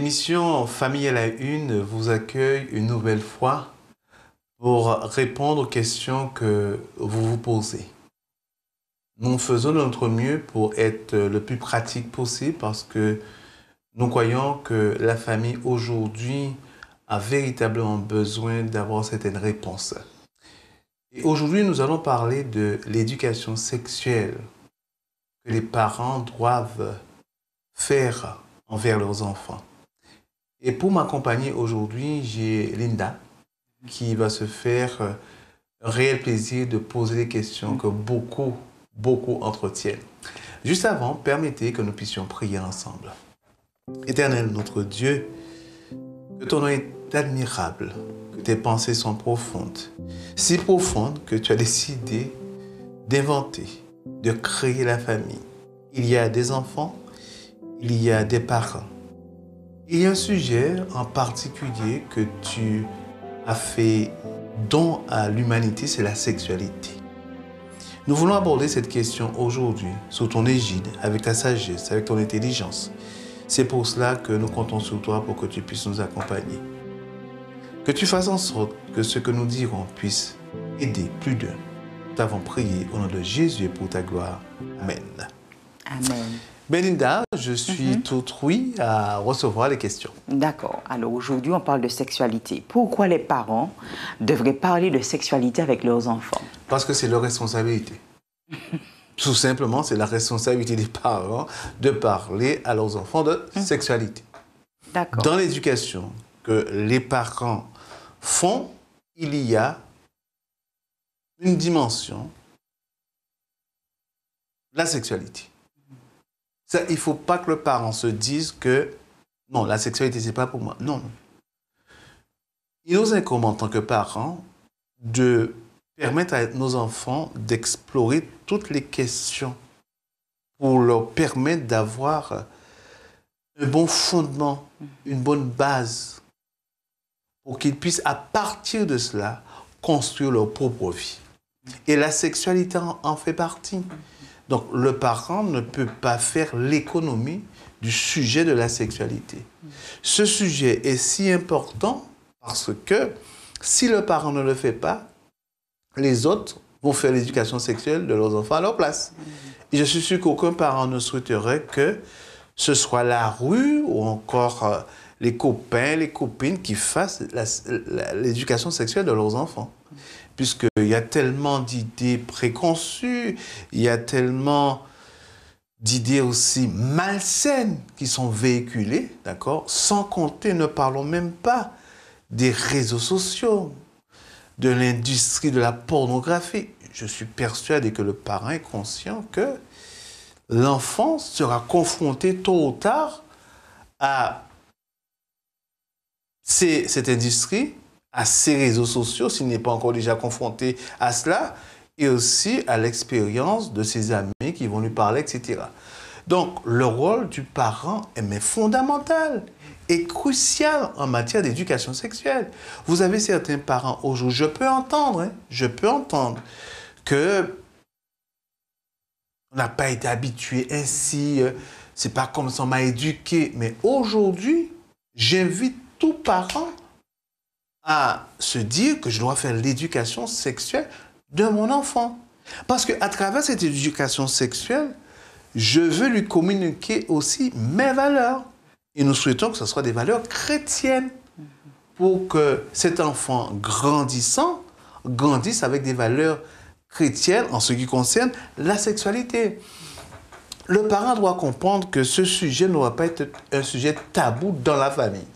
L'émission Famille à la Une vous accueille une nouvelle fois pour répondre aux questions que vous vous posez. Nous faisons de notre mieux pour être le plus pratique possible parce que nous croyons que la famille aujourd'hui a véritablement besoin d'avoir certaines réponses. Et aujourd'hui, nous allons parler de l'éducation sexuelle que les parents doivent faire envers leurs enfants. Et pour m'accompagner aujourd'hui, j'ai Linda qui va se faire un réel plaisir de poser des questions que beaucoup entretiennent. Juste avant, permettez que nous puissions prier ensemble. Éternel, notre Dieu, que ton nom est admirable, que tes pensées sont profondes, si profondes que tu as décidé d'inventer, de créer la famille. Il y a des enfants, il y a des parents. Il y a un sujet en particulier que tu as fait don à l'humanité, c'est la sexualité. Nous voulons aborder cette question aujourd'hui sous ton égide, avec ta sagesse, avec ton intelligence. C'est pour cela que nous comptons sur toi pour que tu puisses nous accompagner. Que tu fasses en sorte que ce que nous dirons puisse aider plus d'un. Nous t'avons prié au nom de Jésus et pour ta gloire. Amen. Amen. Belinda, je suis tout oui à recevoir les questions. D'accord. Alors aujourd'hui, on parle de sexualité. Pourquoi les parents devraient parler de sexualité avec leurs enfants? Parce que c'est leur responsabilité. Tout simplement, c'est la responsabilité des parents de parler à leurs enfants de sexualité. D'accord. Dans l'éducation que les parents font, il y a une dimension, la sexualité. Ça, il ne faut pas que le parent se dise que non, la sexualité, ce n'est pas pour moi. Non, non. Il nous incombe en tant que parents de permettre à nos enfants d'explorer toutes les questions pour leur permettre d'avoir un bon fondement, une bonne base, pour qu'ils puissent, à partir de cela, construire leur propre vie. Et la sexualité en fait partie. Donc, le parent ne peut pas faire l'économie du sujet de la sexualité. Ce sujet est si important parce que si le parent ne le fait pas, les autres vont faire l'éducation sexuelle de leurs enfants à leur place. Et je suis sûr qu'aucun parent ne souhaiterait que ce soit la rue ou encore les copains, les copines qui fassent l'éducation sexuelle de leurs enfants. Puisqu'il y a tellement d'idées préconçues, il y a tellement d'idées aussi malsaines qui sont véhiculées, d'accord? Sans compter, ne parlons même pas des réseaux sociaux, de l'industrie de la pornographie. Je suis persuadé que le parent est conscient que l'enfant sera confronté tôt ou tard à cette industrie, à ces réseaux sociaux, s'il n'est pas encore déjà confronté à cela, et aussi à l'expérience de ses amis qui vont lui parler, etc. Donc, le rôle du parent est fondamental et crucial en matière d'éducation sexuelle. Vous avez certains parents aujourd'hui, je peux entendre que on n'a pas été habitué ainsi, c'est pas comme ça on m'a éduqué, mais aujourd'hui, j'invite tout parent à se dire que je dois faire l'éducation sexuelle de mon enfant. Parce qu'à travers cette éducation sexuelle, je veux lui communiquer aussi mes valeurs. Et nous souhaitons que ce soit des valeurs chrétiennes pour que cet enfant grandissant grandisse avec des valeurs chrétiennes en ce qui concerne la sexualité. Le parent doit comprendre que ce sujet ne doit pas être un sujet tabou dans la famille.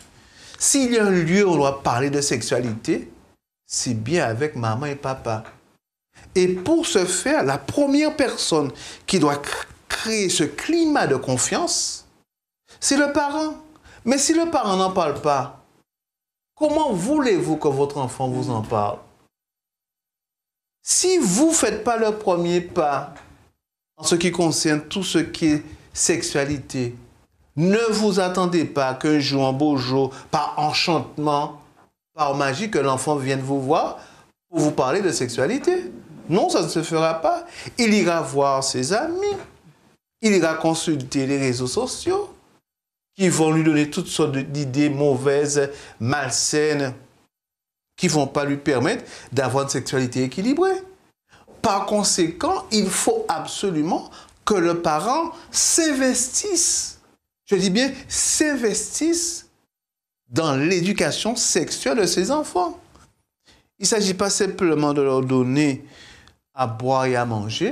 S'il y a un lieu où on doit parler de sexualité, c'est bien avec maman et papa. Et pour ce faire, la première personne qui doit créer ce climat de confiance, c'est le parent. Mais si le parent n'en parle pas, comment voulez-vous que votre enfant vous en parle? Si vous ne faites pas le premier pas en ce qui concerne tout ce qui est sexualité, ne vous attendez pas qu'un jour, un beau jour, par enchantement, par magie, que l'enfant vienne vous voir pour vous parler de sexualité. Non, ça ne se fera pas. Il ira voir ses amis. Il ira consulter les réseaux sociaux. qui vont lui donner toutes sortes d'idées mauvaises, malsaines, qui ne vont pas lui permettre d'avoir une sexualité équilibrée. Par conséquent, il faut absolument que le parent s'investisse, je dis bien s'investisse dans l'éducation sexuelle de ses enfants. Il ne s'agit pas simplement de leur donner à boire et à manger.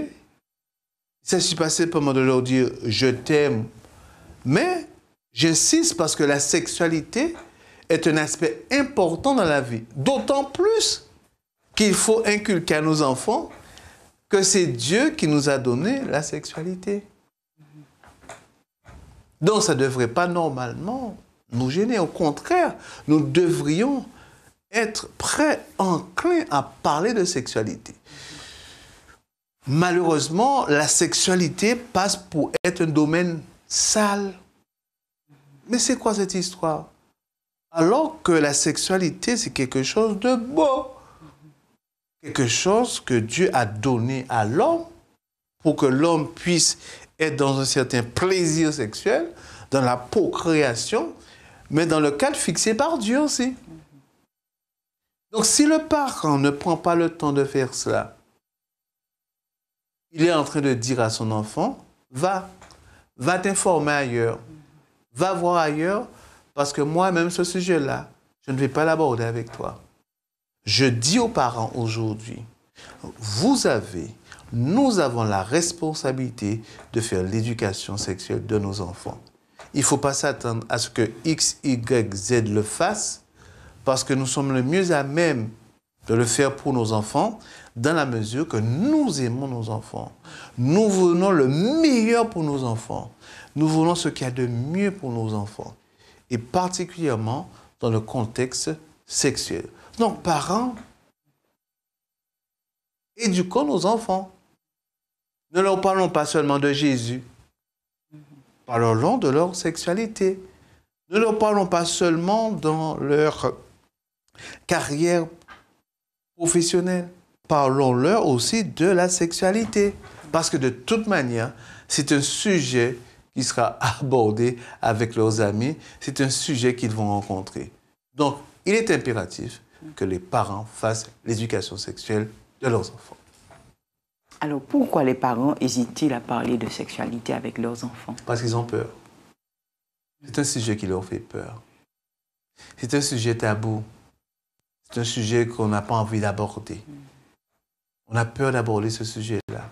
Il ne s'agit pas simplement de leur dire « je t'aime », mais j'insiste parce que la sexualité est un aspect important dans la vie. D'autant plus qu'il faut inculquer à nos enfants que c'est Dieu qui nous a donné la sexualité. Donc ça ne devrait pas normalement nous gêner. Au contraire, nous devrions être prêts, enclins à parler de sexualité. Malheureusement, la sexualité passe pour être un domaine sale. Mais c'est quoi cette histoire? Alors que la sexualité, c'est quelque chose de beau. Quelque chose que Dieu a donné à l'homme pour que l'homme puisse être dans un certain plaisir sexuel, dans la procréation, mais dans le cadre fixé par Dieu aussi. Donc si le parent ne prend pas le temps de faire cela, il est en train de dire à son enfant, va t'informer ailleurs, va voir ailleurs, parce que moi-même, ce sujet-là, je ne vais pas l'aborder avec toi. Je dis aux parents aujourd'hui, nous avons la responsabilité de faire l'éducation sexuelle de nos enfants. Il ne faut pas s'attendre à ce que X, Y, Z le fasse, parce que nous sommes le mieux à même de le faire pour nos enfants, dans la mesure que nous aimons nos enfants. Nous voulons le meilleur pour nos enfants. Nous voulons ce qu'il y a de mieux pour nos enfants. Et particulièrement dans le contexte sexuel. Donc, parents, éduquons nos enfants. Ne leur parlons pas seulement de Jésus. Parlons de leur sexualité. Ne leur parlons pas seulement dans leur carrière professionnelle. Parlons-leur aussi de la sexualité. Parce que de toute manière, c'est un sujet qui sera abordé avec leurs amis. C'est un sujet qu'ils vont rencontrer. Donc, il est impératif que les parents fassent l'éducation sexuelle de leurs enfants. Alors, pourquoi les parents hésitent-ils à parler de sexualité avec leurs enfants? Parce qu'ils ont peur. C'est un sujet qui leur fait peur. C'est un sujet tabou. C'est un sujet qu'on n'a pas envie d'aborder. On a peur d'aborder ce sujet-là.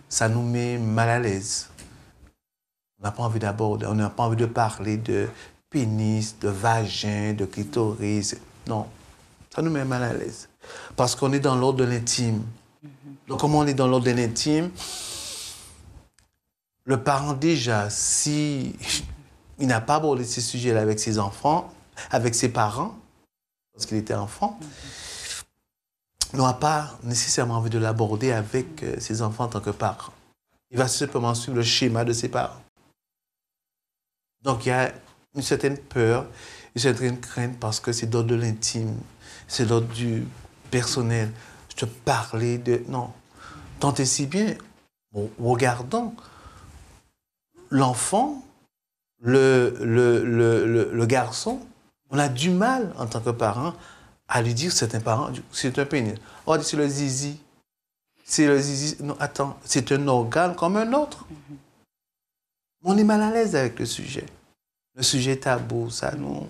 Ça nous met mal à l'aise. On n'a pas envie d'aborder, on n'a pas envie de parler de pénis, de vagin, de clitoris. Non, ça nous met mal à l'aise. Parce qu'on est dans l'ordre de l'intime. Donc, comme on est dans l'ordre de l'intime, le parent déjà, si il n'a pas abordé ces sujets-là avec ses enfants, avec ses parents, parce qu'il était enfant, n'aura pas nécessairement envie de l'aborder avec ses enfants en tant que parent. Il va simplement suivre le schéma de ses parents. Donc, il y a une certaine peur, une certaine crainte parce que c'est l'ordre de l'intime, c'est l'ordre du personnel. Je te parlais de... Non. Tant et si bien, bon, regardons l'enfant, le garçon, on a du mal en tant que parent à lui dire c'est un parent, c'est un pénis. On dit c'est le zizi. C'est le zizi. Non, attends, c'est un organe comme un autre. On est mal à l'aise avec le sujet. Le sujet est tabou, ça nous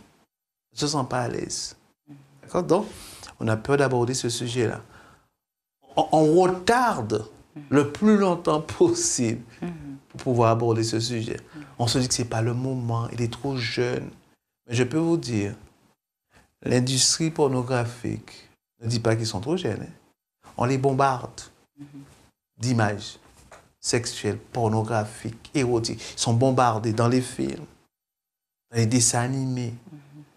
ne se sent pas à l'aise. D'accord? Donc, on a peur d'aborder ce sujet-là. On retarde le plus longtemps possible pour pouvoir aborder ce sujet. On se dit que ce n'est pas le moment, il est trop jeune. Mais je peux vous dire, l'industrie pornographique ne dit pas qu'ils sont trop jeunes. Hein. On les bombarde d'images sexuelles, pornographiques, érotiques. Ils sont bombardés dans les films, dans les dessins animés,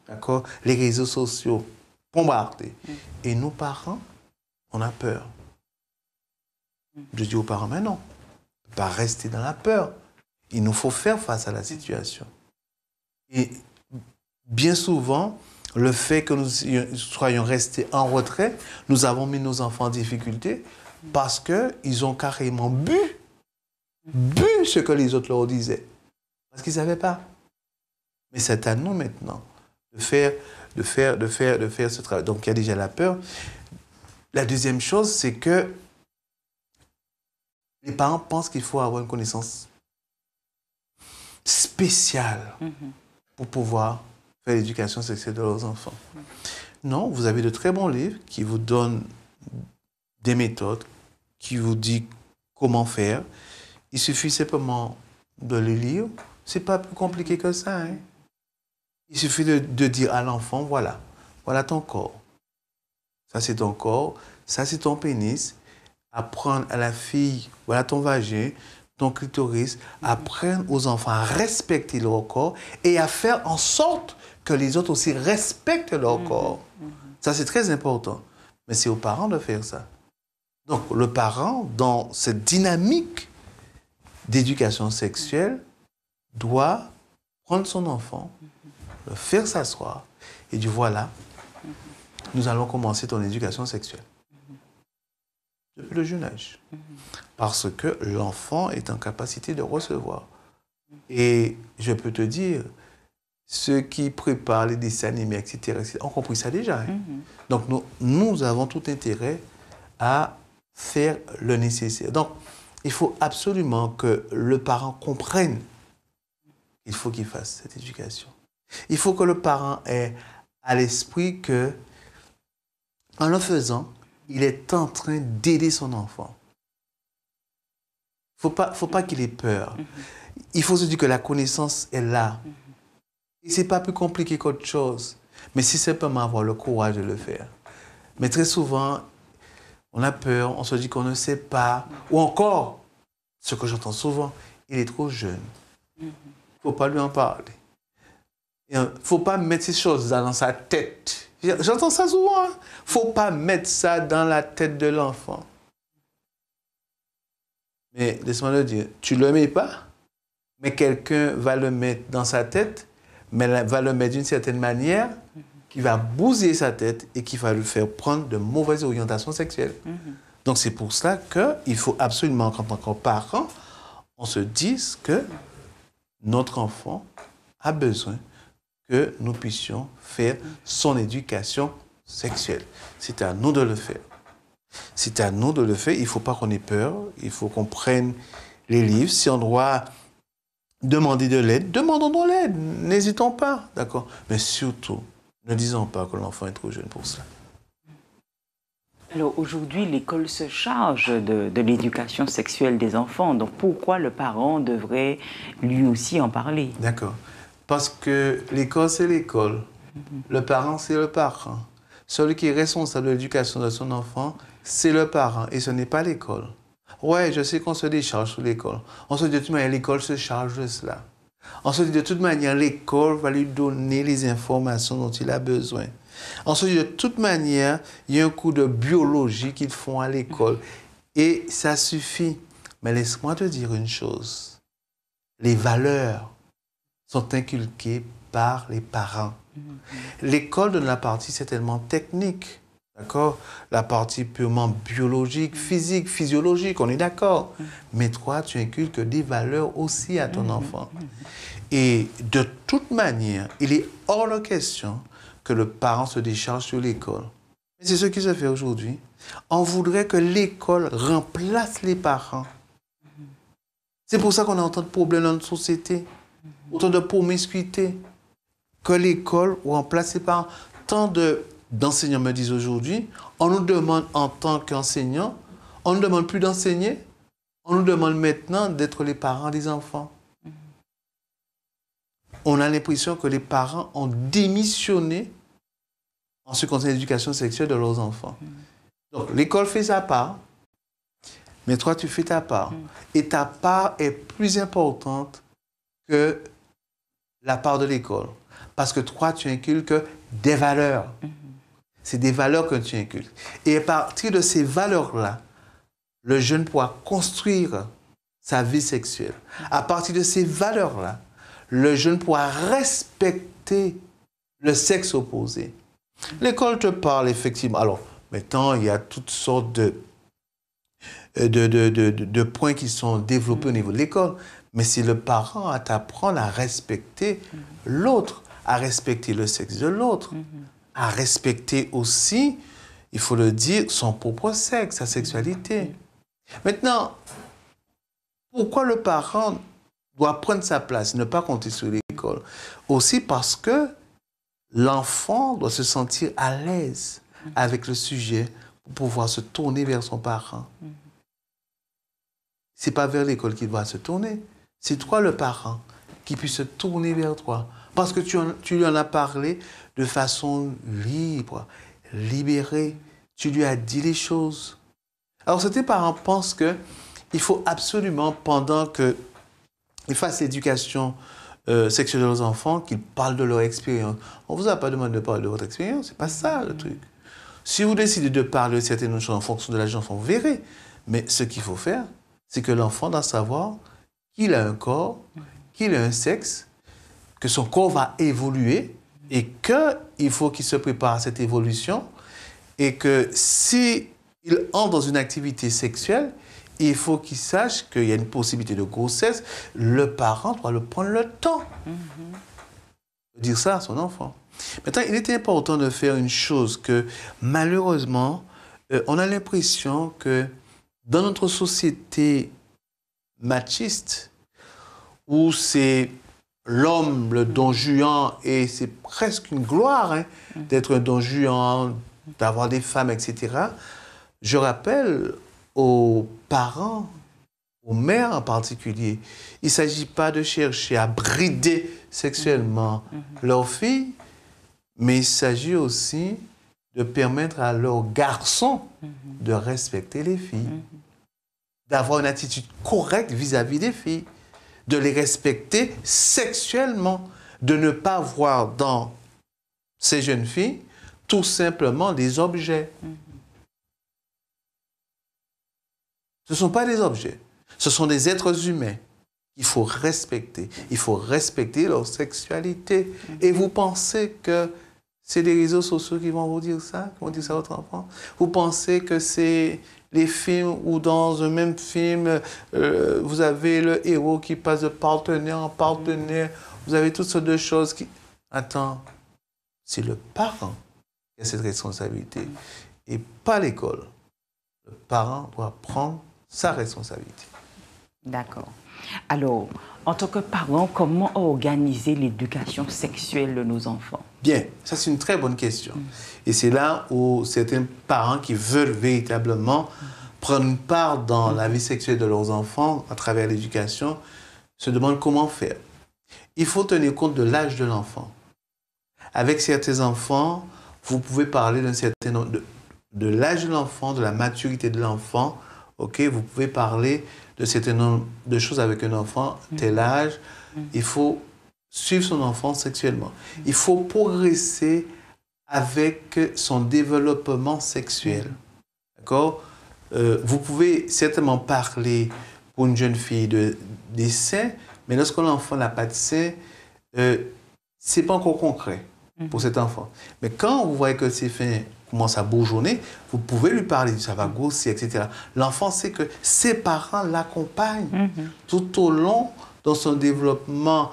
d'accord? Les réseaux sociaux, bombardés. Et nous, parents, on a peur. Je dis aux parents, mais non, on ne peut pas rester dans la peur. Il nous faut faire face à la situation. Et bien souvent, le fait que nous soyons restés en retrait, nous avons mis nos enfants en difficulté parce qu'ils ont carrément bu ce que les autres leur disaient. Parce qu'ils ne savaient pas. Mais c'est à nous maintenant de faire ce travail. Donc, il y a déjà la peur. La deuxième chose, c'est que les parents pensent qu'il faut avoir une connaissance spéciale pour pouvoir faire l'éducation sexuelle de leurs enfants. Non, vous avez de très bons livres qui vous donnent des méthodes, qui vous disent comment faire. Il suffit simplement de les lire. C'est pas plus compliqué que ça. Hein? Il suffit de dire à l'enfant, voilà ton corps. Ça, c'est ton corps. Ça, c'est ton pénis. Apprendre à la fille, voilà ton vagin, ton clitoris. Apprendre aux enfants à respecter leur corps et à faire en sorte que les autres aussi respectent leur corps. Ça, c'est très important. Mais c'est aux parents de faire ça. Donc, le parent, dans cette dynamique d'éducation sexuelle, doit prendre son enfant, le faire s'asseoir et dire, voilà, nous allons commencer ton éducation sexuelle. Depuis le jeune âge. Parce que l'enfant est en capacité de recevoir. Et je peux te dire, ceux qui préparent les dessins animés, etc., ont compris ça déjà. Hein? Donc, nous avons tout intérêt à faire le nécessaire. Donc, il faut absolument que le parent comprenne qu'il faut qu'il fasse cette éducation. Il faut que le parent ait à l'esprit que, en le faisant, il est en train d'aider son enfant. Faut pas qu'il ait peur. Il faut se dire que la connaissance est là. Et ce n'est pas plus compliqué qu'autre chose. Mais c'est simplement avoir le courage de le faire. Mais très souvent, on a peur, on se dit qu'on ne sait pas. Ou encore, ce que j'entends souvent, il est trop jeune. Il ne faut pas lui en parler. Il ne faut pas mettre ces choses dans sa tête. J'entends ça souvent. Il ne faut pas mettre ça dans la tête de l'enfant. Mais laisse-moi le dire, tu ne le mets pas, mais quelqu'un va le mettre dans sa tête, mais va le mettre d'une certaine manière qui va bousiller sa tête et qui va lui faire prendre de mauvaises orientations sexuelles. Donc c'est pour ça qu'il faut absolument qu'en tant que parent, on se dise que notre enfant a besoin que nous puissions faire son éducation sexuelle. C'est à nous de le faire. C'est à nous de le faire. Il ne faut pas qu'on ait peur. Il faut qu'on prenne les livres. Si on doit demander de l'aide, demandons de l'aide. N'hésitons pas, d'accord? Mais surtout, ne disons pas que l'enfant est trop jeune pour ça. Alors aujourd'hui, l'école se charge de l'éducation sexuelle des enfants. Donc pourquoi le parent devrait lui aussi en parler? D'accord. Parce que l'école, c'est l'école. Le parent, c'est le parent. Celui qui est responsable de l'éducation de son enfant, c'est le parent et ce n'est pas l'école. Ouais, je sais qu'on se décharge sur l'école. On se dit de toute manière, l'école se charge de cela. On se dit de toute manière, l'école va lui donner les informations dont il a besoin. On se dit de toute manière, il y a un cours de biologie qu'ils font à l'école. Et ça suffit. Mais laisse-moi te dire une chose. Les valeurs sont inculquées par les parents. L'école donne la partie certainement technique, d'accord? La partie purement biologique, physique, physiologique, on est d'accord. Mais toi, tu inculques des valeurs aussi à ton enfant. Et de toute manière, il est hors de question que le parent se décharge sur l'école. C'est ce qui se fait aujourd'hui. On voudrait que l'école remplace les parents. C'est pour ça qu'on a autant de problèmes dans notre société, autant de promiscuité, que l'école remplace les parents. Tant d'enseignants me disent aujourd'hui, on nous demande en tant qu'enseignants, on ne demande plus d'enseigner, on nous demande maintenant d'être les parents des enfants. On a l'impression que les parents ont démissionné en ce qui concerne l'éducation sexuelle de leurs enfants. Donc l'école fait sa part, mais toi tu fais ta part. Et ta part est plus importante que la part de l'école. Parce que toi, tu inculques des valeurs. C'est des valeurs que tu inculques. Et à partir de ces valeurs-là, le jeune pourra construire sa vie sexuelle. À partir de ces valeurs-là, le jeune pourra respecter le sexe opposé. L'école te parle effectivement. Alors, maintenant, il y a toutes sortes de points qui sont développés au niveau de l'école. Mais c'est le parent à t'apprendre à respecter l'autre, à respecter le sexe de l'autre, à respecter aussi, il faut le dire, son propre sexe, sa sexualité. Maintenant, pourquoi le parent doit prendre sa place, ne pas compter sur l'école? Aussi parce que l'enfant doit se sentir à l'aise avec le sujet pour pouvoir se tourner vers son parent. Ce n'est pas vers l'école qu'il va se tourner. C'est toi le parent qui puisse se tourner vers toi. Parce que tu lui en as parlé de façon libre, libérée. Tu lui as dit les choses. Alors certains parents pensent qu'il faut absolument, pendant qu'ils fassent l'éducation sexuelle de leurs enfants, qu'ils parlent de leur expérience. On ne vous a pas demandé de parler de votre expérience, ce n'est pas ça le truc. Si vous décidez de parler de certaines choses en fonction de l'âge de l'enfant, vous verrez. Mais ce qu'il faut faire, c'est que l'enfant doit savoir qu'il a un corps, qu'il a un sexe, que son corps va évoluer et qu'il faut qu'il se prépare à cette évolution et que s'il entre dans une activité sexuelle, il faut qu'il sache qu'il y a une possibilité de grossesse. Le parent doit le prendre le temps de dire ça à son enfant. Maintenant, il est important de faire une chose que, malheureusement, on a l'impression que dans notre société machiste, où c'est l'homme, le don Juan, et c'est presque une gloire d'être un don Juan, d'avoir des femmes, etc. Je rappelle aux parents, aux mères en particulier, il ne s'agit pas de chercher à brider sexuellement leurs filles, mais il s'agit aussi de permettre à leurs garçons de respecter les filles, d'avoir une attitude correcte vis-à-vis des filles, de les respecter sexuellement, de ne pas voir dans ces jeunes filles tout simplement des objets. Ce ne sont pas des objets, ce sont des êtres humains qu'il faut respecter. Il faut respecter leur sexualité. Et vous pensez que c'est les réseaux sociaux qui vont vous dire ça, qui vont dire ça à votre enfant? Vous pensez que c'est les films où dans un même film, vous avez le héros qui passe de partenaire en partenaire, vous avez toutes sortes de choses qui... Attends, c'est le parent qui a cette responsabilité et pas l'école. Le parent doit prendre sa responsabilité. D'accord. Alors, en tant que parent, comment organiser l'éducation sexuelle de nos enfants? Bien, ça c'est une très bonne question. Et c'est là où certains parents qui veulent véritablement prendre une part dans la vie sexuelle de leurs enfants à travers l'éducation se demandent comment faire. Il faut tenir compte de l'âge de l'enfant. Avec certains enfants, vous pouvez parler d'un certain nombre de l'âge de l'enfant, de la maturité de l'enfant. Ok, vous pouvez parler de certain nombre de choses avec un enfant, tel âge. Il faut suivre son enfant sexuellement. Il faut progresser avec son développement sexuel. D'accord? Vous pouvez certainement parler pour une jeune fille des seins, mais lorsque l'enfant n'a pas de seins, ce n'est pas encore concret pour cet enfant. Mais quand vous voyez que ses seins commencent à bourgeonner, vous pouvez lui parler, ça va grossir, etc. L'enfant sait que ses parents l'accompagnent tout au long dans son développement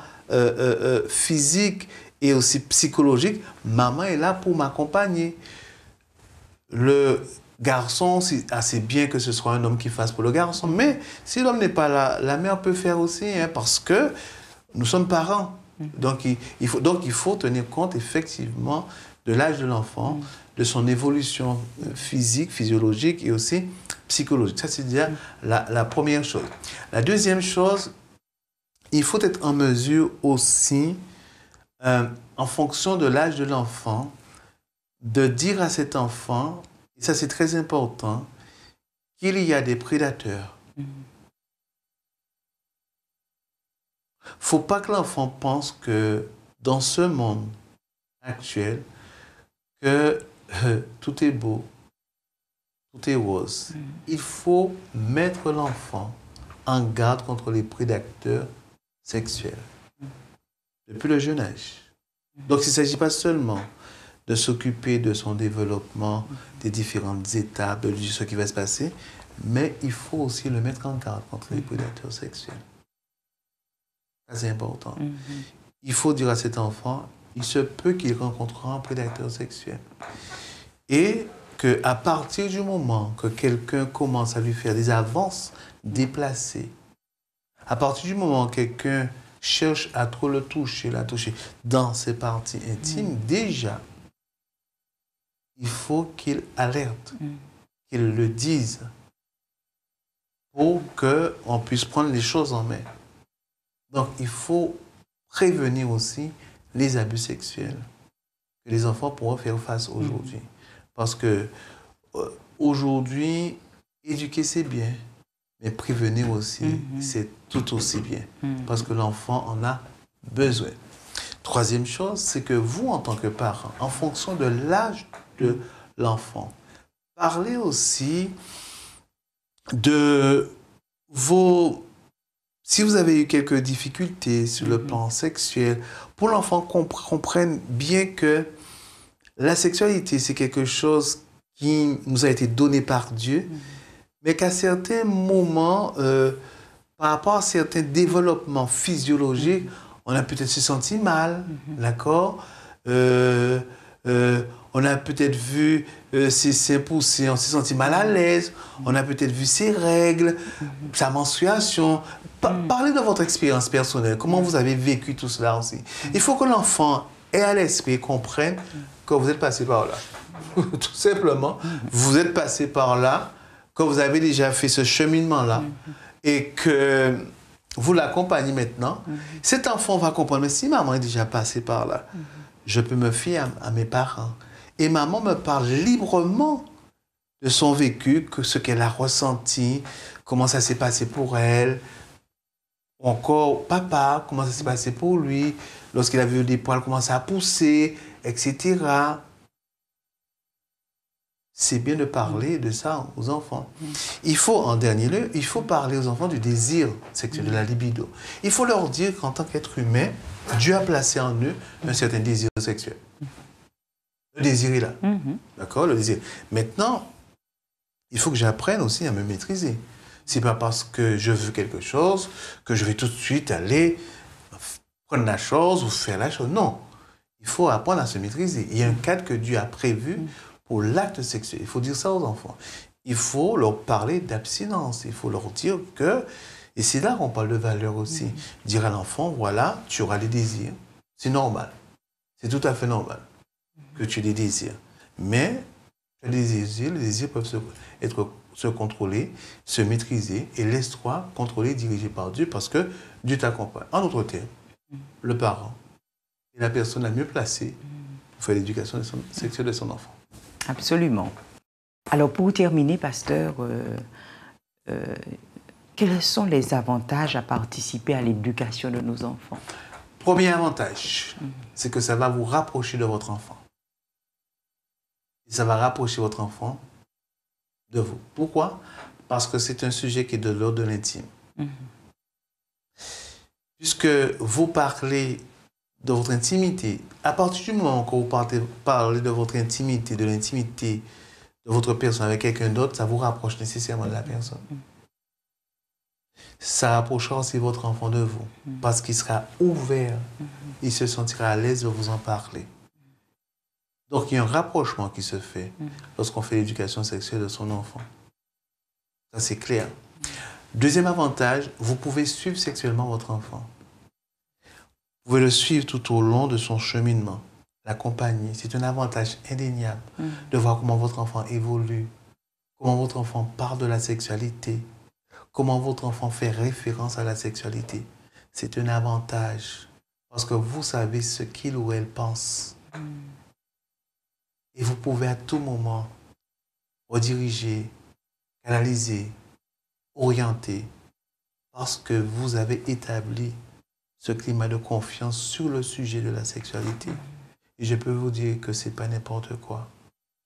physique et aussi psychologique. Maman est là pour m'accompagner. Le garçon, c'est assez bien que ce soit un homme qui fasse pour le garçon, mais si l'homme n'est pas là, la mère peut faire aussi, parce que nous sommes parents. Donc il faut tenir compte effectivement de l'âge de l'enfant, de son évolution physique, physiologique et aussi psychologique. Ça, c'est déjà la première chose. La deuxième chose, il faut être en mesure aussi, en fonction de l'âge de l'enfant, de dire à cet enfant, et ça c'est très important, qu'il y a des prédateurs. Il ne faut pas que l'enfant pense que dans ce monde actuel, que tout est beau, tout est rose. Il faut mettre l'enfant en garde contre les prédateurs sexuels depuis le jeune âge. Donc il ne s'agit pas seulement de s'occuper de son développement, des différentes étapes, de ce qui va se passer, mais il faut aussi le mettre en garde contre les prédateurs sexuels. Ça, c'est important. Il faut dire à cet enfant, il se peut qu'il rencontrera un prédateur sexuel. Et qu'à partir du moment que quelqu'un commence à lui faire des avances déplacées, à partir du moment que quelqu'un cherche à trop le toucher, la toucher dans ses parties intimes, déjà, il faut qu'il alerte, qu'il le dise, pour qu'on puisse prendre les choses en main. Donc, il faut prévenir aussi les abus sexuels que les enfants pourront faire face aujourd'hui. Parce que aujourd'hui, éduquer, c'est bien, mais prévenir aussi, c'est tout aussi bien. Parce que l'enfant en a besoin. Troisième chose, c'est que vous, en tant que parent, en fonction de l'âge de l'enfant, parlez aussi de vos... Si vous avez eu quelques difficultés sur le plan sexuel, pour l'enfant comprenne bien que la sexualité, c'est quelque chose qui nous a été donné par Dieu, mais qu'à certains moments, par rapport à certains développements physiologiques, on a peut-être se senti mal, d'accord? On a peut-être vu ses seins pousser, on s'est senti mal à l'aise, on a peut-être vu ses règles, sa menstruation. Parlez de votre expérience personnelle, comment vous avez vécu tout cela aussi. Il faut que l'enfant ait à l'esprit, comprenne que vous êtes passé par là. Tout simplement, vous êtes passé par là, que vous avez déjà fait ce cheminement-là, et que vous l'accompagnez maintenant. Cet enfant va comprendre, mais si maman est déjà passée par là, je peux me fier à mes parents. Et maman me parle librement de son vécu, que ce qu'elle a ressenti, comment ça s'est passé pour elle, ou encore papa, comment ça s'est passé pour lui, lorsqu'il a vu des poils commencer à pousser, etc. C'est bien de parler de ça aux enfants. Il faut, en dernier lieu, il faut parler aux enfants du désir sexuel, de la libido. Il faut leur dire qu'en tant qu'être humain, Dieu a placé en eux un certain désir sexuel. Le désir est là. D'accord? Le désir. Maintenant, il faut que j'apprenne aussi à me maîtriser. C'est pas parce que je veux quelque chose que je vais tout de suite aller prendre la chose ou faire la chose. Non. Il faut apprendre à se maîtriser. Il y a un cadre que Dieu a prévu pour l'acte sexuel. Il faut dire ça aux enfants. Il faut leur parler d'abstinence. Il faut leur dire que... Et c'est là qu'on parle de valeur aussi. Dire à l'enfant, voilà, tu auras des désirs. C'est normal. C'est tout à fait normal que tu aies des désirs. Mais les désirs peuvent se contrôler, se maîtriser, et laisse-toi contrôler, dirigé par Dieu, parce que Dieu t'accompagne. En d'autres termes, le parent est la personne la mieux placée pour faire l'éducation sexuelle de son enfant. Absolument. Alors, pour terminer, pasteur, quels sont les avantages à participer à l'éducation de nos enfants? Premier avantage, c'est que ça va vous rapprocher de votre enfant. Et ça va rapprocher votre enfant de vous. Pourquoi? Parce que c'est un sujet qui est de l'ordre de l'intime. Puisque vous parlez de votre intimité, à partir du moment que vous parlez de votre intimité, de l'intimité de votre personne avec quelqu'un d'autre, ça vous rapproche nécessairement de la personne. Ça rapprochera aussi votre enfant de vous, parce qu'il sera ouvert, il se sentira à l'aise de vous en parler. Donc il y a un rapprochement qui se fait lorsqu'on fait l'éducation sexuelle de son enfant. Ça c'est clair. Deuxième avantage, vous pouvez suivre sexuellement votre enfant. Vous pouvez le suivre tout au long de son cheminement, l'accompagner. C'est un avantage indéniable de voir comment votre enfant évolue, comment votre enfant parle de la sexualité, comment votre enfant fait référence à la sexualité. C'est un avantage parce que vous savez ce qu'il ou elle pense. Et vous pouvez à tout moment rediriger, canaliser, orienter, parce que vous avez établi ce climat de confiance sur le sujet de la sexualité. Et je peux vous dire que ce n'est pas n'importe quoi.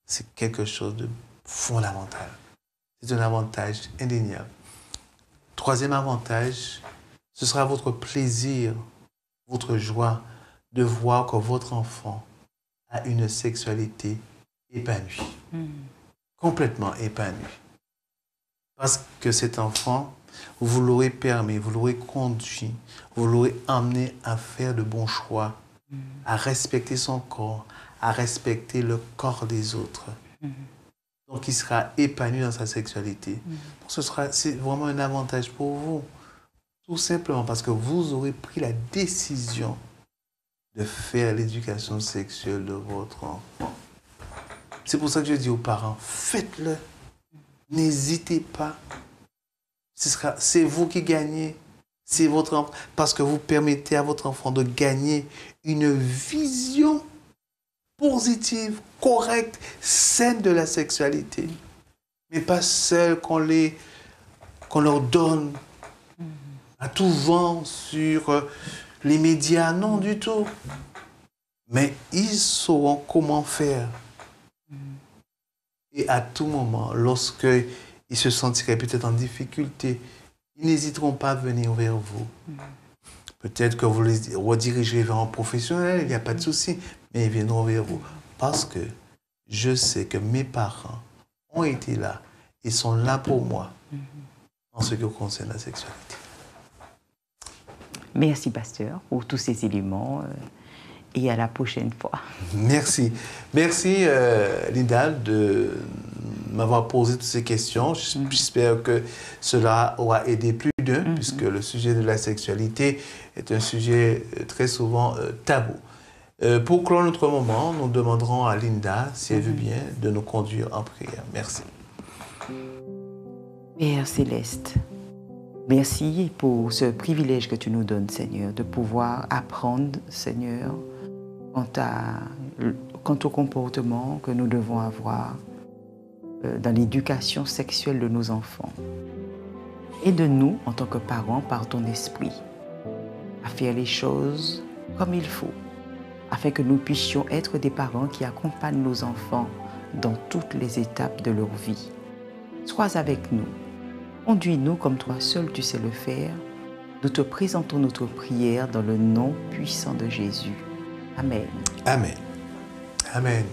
C'est quelque chose de fondamental. C'est un avantage indéniable. Troisième avantage, ce sera votre plaisir, votre joie de voir que votre enfant a une sexualité épanouie. Complètement épanouie. Parce que cet enfant Vous l'aurez permis, vous l'aurez conduit, vous l'aurez amené à faire de bons choix, à respecter son corps, à respecter le corps des autres. Donc, il sera épanoui dans sa sexualité. C'est vraiment un avantage pour vous. Tout simplement parce que vous aurez pris la décision de faire l'éducation sexuelle de votre enfant. C'est pour ça que je dis aux parents, faites-le. N'hésitez pas. C'est vous qui gagnez. C'est votre enfant. Parce que vous permettez à votre enfant de gagner une vision positive, correcte, saine de la sexualité. Mais pas celle qu'on leur donne à tout vent sur les médias. Non, du tout. Mais ils sauront comment faire. Et à tout moment, lorsqu'ils se sentiraient peut-être en difficulté, ils n'hésiteront pas à venir vers vous. Peut-être que vous les redirigerez vers un professionnel, il n'y a pas de souci, mais ils viendront vers vous. Parce que je sais que mes parents ont été là et sont là pour moi en ce qui concerne la sexualité. Merci, pasteur, pour tous ces éléments. Et à la prochaine fois. Merci. Merci, Linda, de m'avoir posé toutes ces questions. J'espère que cela aura aidé plus d'un, puisque le sujet de la sexualité est un sujet très souvent tabou. Pour clore notre moment, nous demanderons à Linda, si elle veut bien, de nous conduire en prière. Merci. Père Céleste, merci pour ce privilège que tu nous donnes, Seigneur, de pouvoir apprendre, Seigneur, quant au comportement que nous devons avoir dans l'éducation sexuelle de nos enfants. Aide-nous, en tant que parents, par ton esprit, à faire les choses comme il faut, afin que nous puissions être des parents qui accompagnent nos enfants dans toutes les étapes de leur vie. Sois avec nous. Conduis-nous comme toi seul tu sais le faire. Nous te présentons notre prière dans le nom puissant de Jésus. Amen. Amen. Amen.